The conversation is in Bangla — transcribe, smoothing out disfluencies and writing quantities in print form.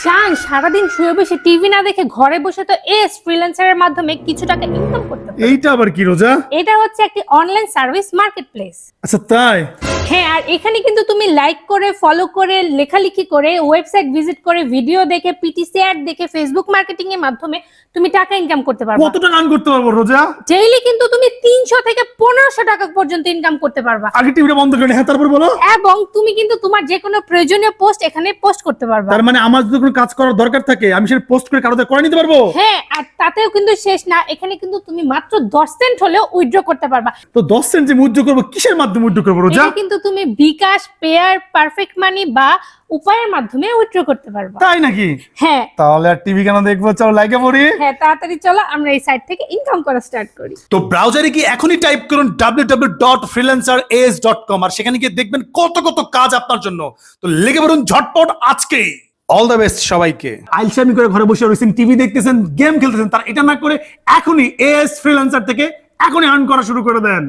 চান সারাদিন শুয়ে বসে টিভি না দেখে ঘরে বসে তো ফ্রিল্যান্সারের মাধ্যমে কিছু টাকা ইনকাম করতে পারো। এইটা আবার কি রোজা? এটা হচ্ছে একটি অনলাইন সার্ভিস মার্কেট প্লেস। আচ্ছা তাই? হ্যাঁ, আর এখানে কিন্তু তুমি লাইক করে, ফলো করে, লেখালেখি করে, ওয়েবসাইট ভিজিট করে, ভিডিও দেখে, পিটিসি অ্যাড দেখে, ফেসবুক মার্কেটিং এর মাধ্যমে তুমি টাকা ইনকাম করতে পারবে। কত টাকা আর্ন করতে পারবো রোজা? ডেইলি কিন্তু তুমি 300 থেকে 1500 টাকা পর্যন্ত ইনকাম করতে পারবা। আগে টিভিটা বন্ধ করে হ্যাঁ তারপর বলো। এবং তুমি কিন্তু তোমার যে কোনো প্রয়োজনীয় পোস্ট এখানে পোস্ট করতে পারবা। তার মানে আমার যদি কোনো কাজ করার দরকার থাকে আমি সেটা পোস্ট করে কারোতে করে নিতে পারবো? হ্যাঁ, আর তাতেও কিন্তু শেষ না, এখানে কিন্তু তুমি মাত্র 10 সেন্ট হলেও উইথড্র করতে পারবা। তো 10 সেন্ট যে উইথড্র করবো কিসের মাধ্যমে উইথড্র করবো রোজা? এটা কিন্তু তুমি বিকাশ, পেয়ার, পারফেক্ট মানি বা উপায়ের মাধ্যমে উইথড্র করতে পারবা। তাই নাকি? হ্যাঁ তাহলে আর টিভি কেন দেখবো, চলো লাইকে পড়ি। হ্যাঁ, তাড়াতাড়ি চলো আমরা এই সাইট থেকে ইনকাম করা স্টার্ট করি। তো ব্রাউজারে কি এখনই টাইপ করুন www.freelanceras.com আর সেখানে গিয়ে দেখবেন কত কত কাজ আপনার জন্য। তো লেগে পড়ুন ঝটপট আজকেই। অল দ্য বেস্ট সবাইকে। আইলশামি করে ঘরে বসে রয়েছেন, টিভি দেখতেছেন, গেম খেলতেছেন, তার এটা না করে এখনই এএস ফ্রিল্যান্সার থেকে এখনই আর্ন করা শুরু করে দেন।